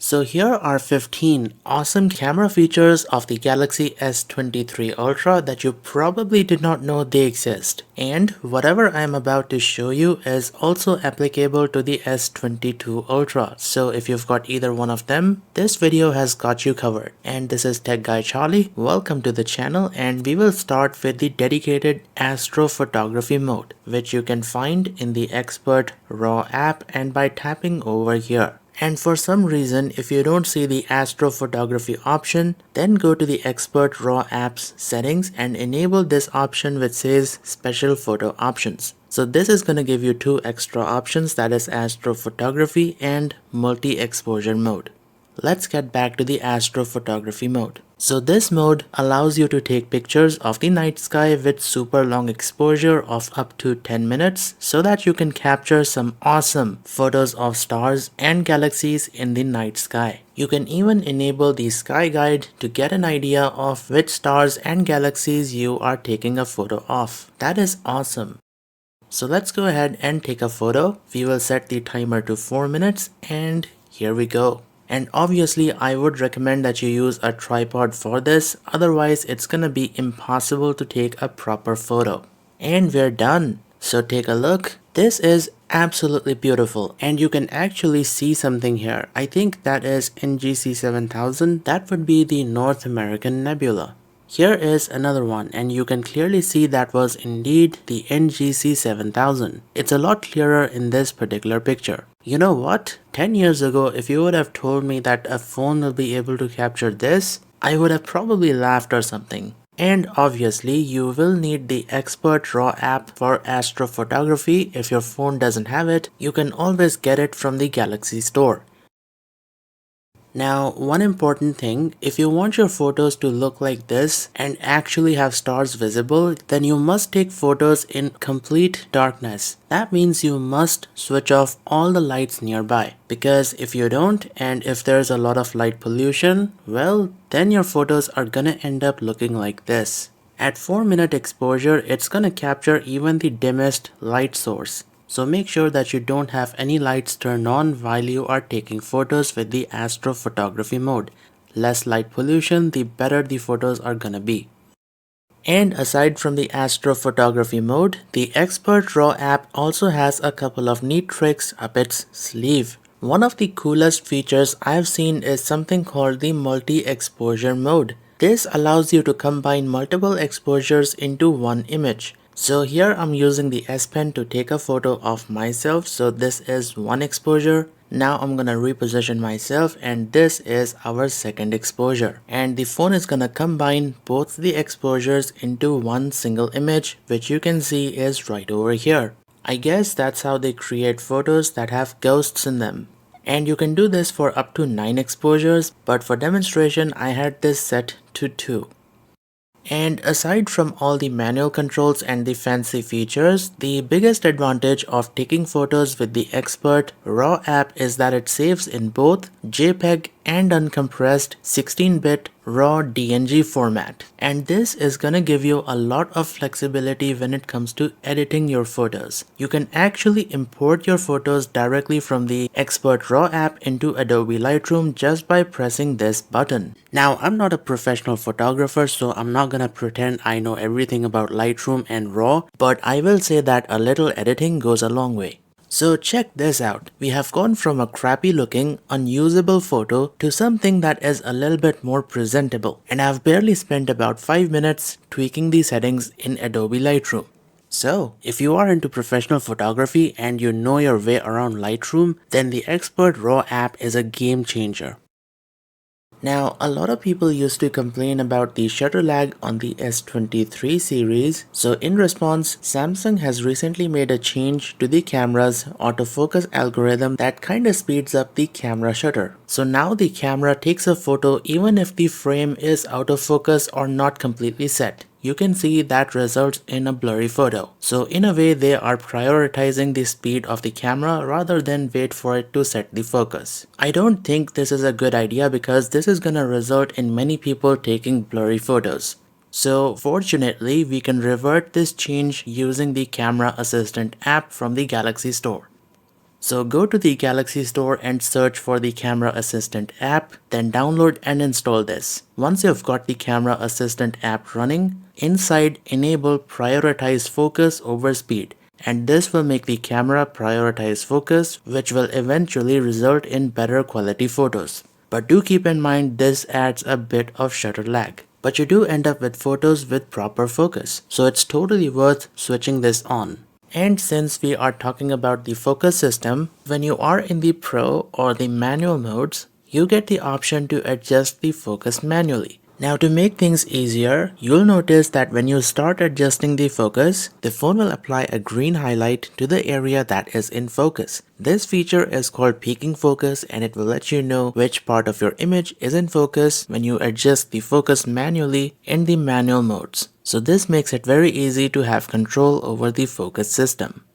So here are 15 awesome camera features of the Galaxy S23 Ultra that you probably did not know they exist. And whatever I am about to show you is also applicable to the S22 Ultra. So if you've got either one of them, this video has got you covered. And this is Tech Guy Charlie. Welcome to the channel, and we will start with the dedicated astrophotography mode, which you can find in the Expert RAW app and by tapping over here. And for some reason, if you don't see the astrophotography option, then go to the Expert RAW apps settings and enable this option which says special photo options. So this is going to give you two extra options, that is astrophotography and multi-exposure mode. Let's get back to the astrophotography mode. So this mode allows you to take pictures of the night sky with super long exposure of up to 10 minutes so that you can capture some awesome photos of stars and galaxies in the night sky. You can even enable the sky guide to get an idea of which stars and galaxies you are taking a photo of. That is awesome. So let's go ahead and take a photo. We will set the timer to 4 minutes and here we go. And obviously I would recommend that you use a tripod for this, otherwise it's gonna be impossible to take a proper photo. And we're done. So take a look. This is absolutely beautiful, and you can actually see something here. I think that is NGC 7000. That would be the North American Nebula. Here is another one, and you can clearly see that was indeed the NGC 7000. It's a lot clearer in this particular picture. You know what? 10 years ago, if you would have told me that a phone will be able to capture this, I would have probably laughed or something. And obviously, you will need the Expert RAW app for astrophotography. If your phone doesn't have it, you can always get it from the Galaxy Store. Now, one important thing, if you want your photos to look like this and actually have stars visible, then you must take photos in complete darkness. That means you must switch off all the lights nearby, because if you don't, and if there's a lot of light pollution, well, then your photos are gonna end up looking like this. At 4-minute exposure, it's gonna capture even the dimmest light source. So make sure that you don't have any lights turned on while you are taking photos with the astrophotography mode. Less light pollution, the better the photos are gonna be. And aside from the astrophotography mode, the Expert RAW app also has a couple of neat tricks up its sleeve. One of the coolest features I've seen is something called the multi-exposure mode. This allows you to combine multiple exposures into one image. So here I'm using the S Pen to take a photo of myself. So this is one exposure. Now I'm gonna reposition myself, and this is our second exposure. And the phone is gonna combine both the exposures into one single image, which you can see is right over here. I guess that's how they create photos that have ghosts in them. And you can do this for up to 9 exposures, but for demonstration I had this set to 2. And aside from all the manual controls and the fancy features, the biggest advantage of taking photos with the Expert RAW app is that it saves in both JPEG and uncompressed 16-bit RAW DNG format. And this is gonna give you a lot of flexibility when it comes to editing your photos. You can actually import your photos directly from the Expert RAW app into Adobe Lightroom just by pressing this button. Now, I'm not a professional photographer, so I'm not gonna pretend I know everything about Lightroom and RAW, but I will say that a little editing goes a long way. So check this out. We have gone from a crappy looking, unusable photo to something that is a little bit more presentable. And I've barely spent about 5 minutes tweaking the settings in Adobe Lightroom. So, if you are into professional photography and you know your way around Lightroom, then the Expert RAW app is a game changer. Now, a lot of people used to complain about the shutter lag on the S23 series, so in response, Samsung has recently made a change to the camera's autofocus algorithm that kinda speeds up the camera shutter. So now the camera takes a photo even if the frame is out of focus or not completely set. You can see that results in a blurry photo. So in a way, they are prioritizing the speed of the camera rather than wait for it to set the focus. I don't think this is a good idea because this is gonna result in many people taking blurry photos. So fortunately, we can revert this change using the Camera Assistant app from the Galaxy Store. So go to the Galaxy Store and search for the Camera Assistant app, then download and install this. Once you've got the Camera Assistant app running, inside enable Prioritize Focus over Speed. And this will make the camera prioritize focus, which will eventually result in better quality photos. But do keep in mind this adds a bit of shutter lag. But you do end up with photos with proper focus, so it's totally worth switching this on. And since we are talking about the focus system, when you are in the Pro or the manual modes, you get the option to adjust the focus manually. Now to make things easier, you'll notice that when you start adjusting the focus, the phone will apply a green highlight to the area that is in focus. This feature is called peaking focus and it will let you know which part of your image is in focus when you adjust the focus manually in the manual modes. So this makes it very easy to have control over the focus system.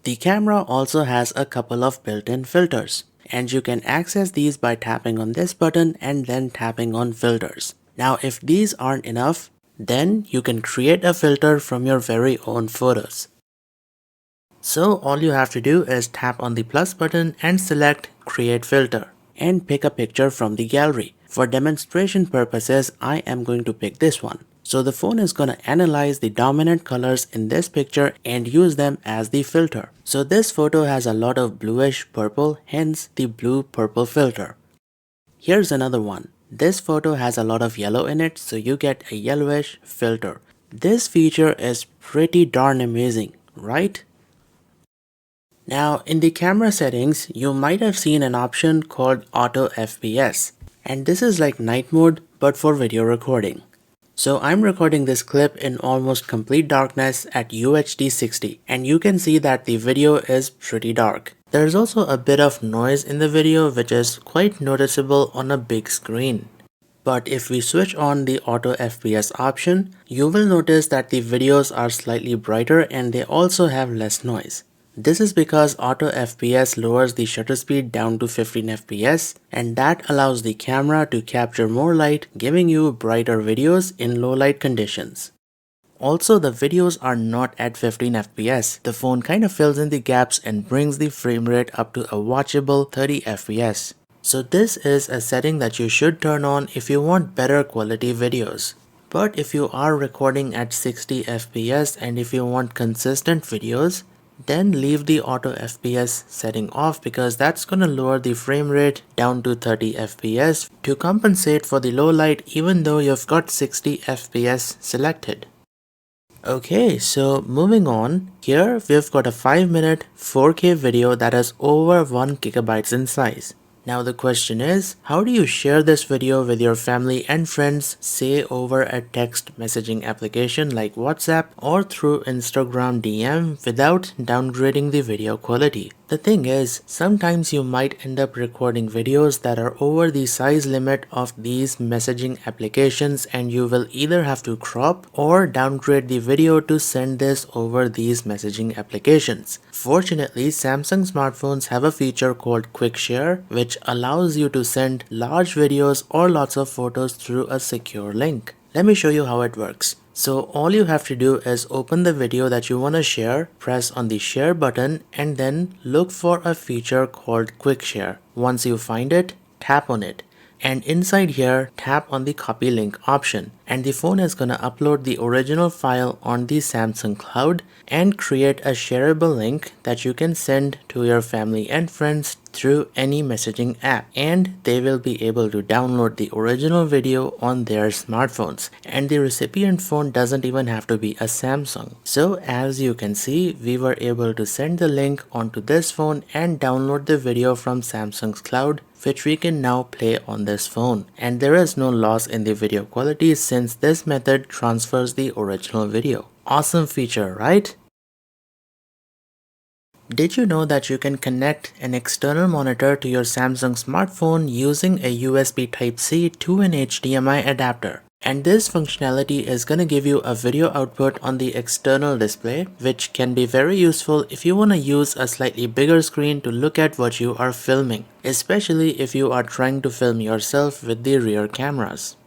The camera also has a couple of built-in filters, and you can access these by tapping on this button and then tapping on filters. Now if these aren't enough, then you can create a filter from your very own photos. So all you have to do is tap on the plus button and select Create Filter and pick a picture from the gallery. For demonstration purposes, I am going to pick this one. So the phone is going to analyze the dominant colors in this picture and use them as the filter. So this photo has a lot of bluish purple, hence the blue purple filter. Here's another one. This photo has a lot of yellow in it, so you get a yellowish filter. This feature is pretty darn amazing, right? Now in the camera settings, you might have seen an option called Auto FPS. And this is like night mode but for video recording. So I'm recording this clip in almost complete darkness at UHD 60 and you can see that the video is pretty dark. There's also a bit of noise in the video which is quite noticeable on a big screen. But if we switch on the Auto FPS option, you will notice that the videos are slightly brighter and they also have less noise. This is because Auto FPS lowers the shutter speed down to 15 FPS and that allows the camera to capture more light, giving you brighter videos in low light conditions. Also, the videos are not at 15 FPS. The phone kind of fills in the gaps and brings the frame rate up to a watchable 30 FPS. So this is a setting that you should turn on if you want better quality videos. But if you are recording at 60 FPS and if you want consistent videos, then leave the Auto FPS setting off because that's gonna lower the frame rate down to 30 FPS to compensate for the low light even though you've got 60 FPS selected. Okay, so moving on, here we've got a 5-minute 4K video that is over 1 GB in size. Now the question is, how do you share this video with your family and friends, say over a text messaging application like WhatsApp or through Instagram DM without downgrading the video quality? The thing is, sometimes you might end up recording videos that are over the size limit of these messaging applications and you will either have to crop or downgrade the video to send this over these messaging applications. Fortunately, Samsung smartphones have a feature called Quick Share, which allows you to send large videos or lots of photos through a secure link. Let me show you how it works. So all you have to do is open the video that you want to share, press on the share button and then look for a feature called Quick Share. Once you find it, tap on it. And inside here, tap on the copy link option and the phone is gonna upload the original file on the Samsung cloud and create a shareable link that you can send to your family and friends through any messaging app, and they will be able to download the original video on their smartphones, and the recipient phone doesn't even have to be a Samsung. So as you can see, we were able to send the link onto this phone and download the video from Samsung's cloud, which we can now play on this phone, and there is no loss in the video quality since this method transfers the original video. Awesome feature, right? Did you know that you can connect an external monitor to your Samsung smartphone using a USB Type-C to an HDMI adapter? And this functionality is going to give you a video output on the external display, which can be very useful if you want to use a slightly bigger screen to look at what you are filming, especially if you are trying to film yourself with the rear cameras.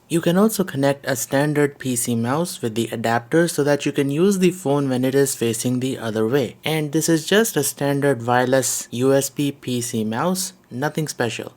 You can also connect a standard PC mouse with the adapter so that you can use the phone when it is facing the other way. And this is just a standard wireless USB PC mouse, nothing special.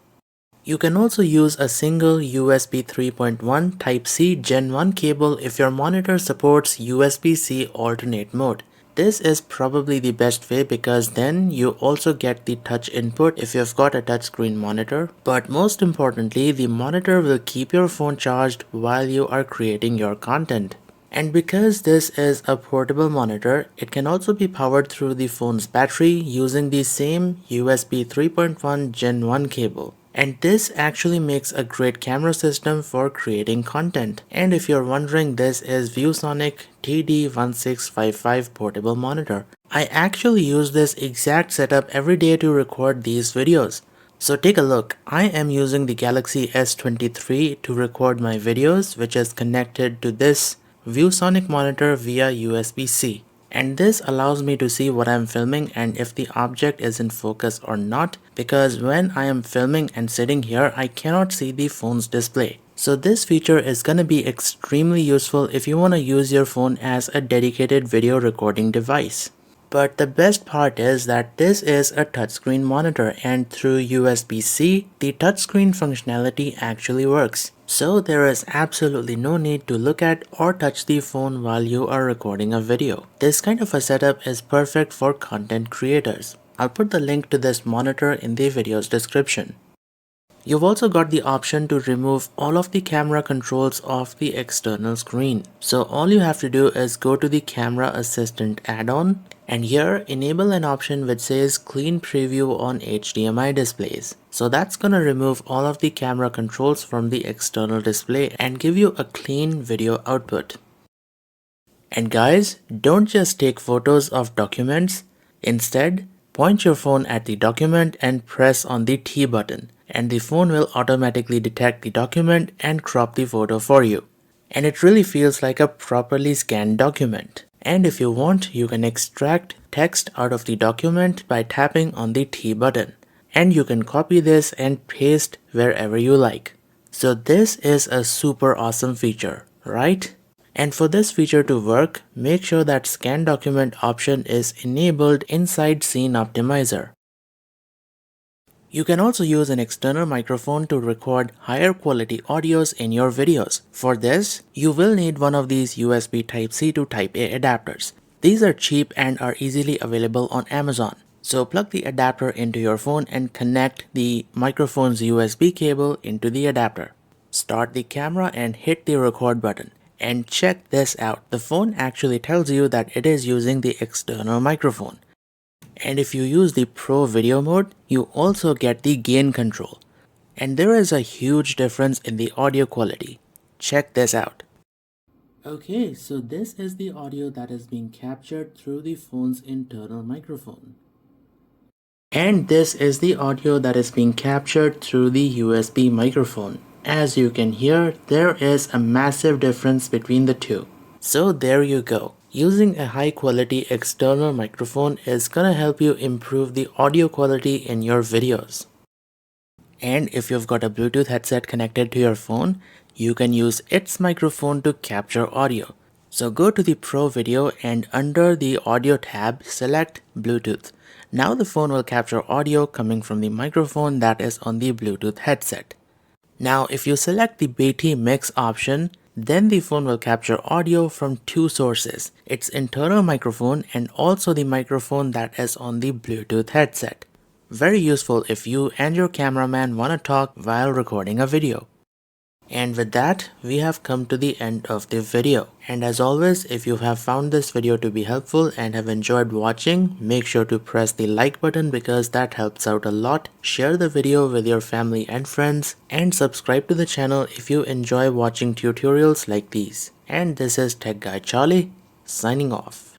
You can also use a single USB 3.1 Type-C Gen 1 cable if your monitor supports USB-C alternate mode. This is probably the best way because then you also get the touch input if you've got a touchscreen monitor. But most importantly, the monitor will keep your phone charged while you are creating your content. And because this is a portable monitor, it can also be powered through the phone's battery using the same USB 3.1 Gen 1 cable. And this actually makes a great camera system for creating content. And if you're wondering, this is ViewSonic TD1655 portable monitor. I actually use this exact setup every day to record these videos. So take a look. I am using the Galaxy S23 to record my videos, which is connected to this ViewSonic monitor via USB-C. And this allows me to see what I'm filming and if the object is in focus or not, because when I am filming and sitting here, I cannot see the phone's display. So this feature is going to be extremely useful if you want to use your phone as a dedicated video recording device. But the best part is that this is a touchscreen monitor, and through USB-C, the touchscreen functionality actually works. So there is absolutely no need to look at or touch the phone while you are recording a video. This kind of a setup is perfect for content creators. I'll put the link to this monitor in the video's description. You've also got the option to remove all of the camera controls off the external screen. So all you have to do is go to the Camera Assistant add-on, and here enable an option which says Clean Preview on HDMI displays. So that's gonna remove all of the camera controls from the external display and give you a clean video output. And guys, don't just take photos of documents. Instead, point your phone at the document and press on the T button, and the phone will automatically detect the document and crop the photo for you. And it really feels like a properly scanned document. And if you want, you can extract text out of the document by tapping on the T button. And you can copy this and paste wherever you like. So this is a super awesome feature, right? And for this feature to work, make sure that Scan Document option is enabled inside Scene Optimizer. You can also use an external microphone to record higher quality audios in your videos. For this, you will need one of these USB Type-C to Type-A adapters. These are cheap and are easily available on Amazon. So plug the adapter into your phone and connect the microphone's USB cable into the adapter. Start the camera and hit the record button. And check this out, the phone actually tells you that it is using the external microphone. And if you use the Pro video mode, you also get the gain control. And there is a huge difference in the audio quality. Check this out. Okay, so this is the audio that is being captured through the phone's internal microphone. And this is the audio that is being captured through the USB microphone. As you can hear, there is a massive difference between the two. So there you go. Using a high quality external microphone is gonna help you improve the audio quality in your videos. And if you've got a Bluetooth headset connected to your phone, you can use its microphone to capture audio. So go to the Pro Video and under the Audio tab, select Bluetooth. Now the phone will capture audio coming from the microphone that is on the Bluetooth headset. Now if you select the BT Mix option, then the phone will capture audio from two sources, its internal microphone and also the microphone that is on the Bluetooth headset. Very useful if you and your cameraman want to talk while recording a video. And with that, we have come to the end of the video. And as always, if you have found this video to be helpful and have enjoyed watching, make sure to press the like button because that helps out a lot. Share the video with your family and friends and subscribe to the channel if you enjoy watching tutorials like these. And this is Tech Guy Charlie signing off.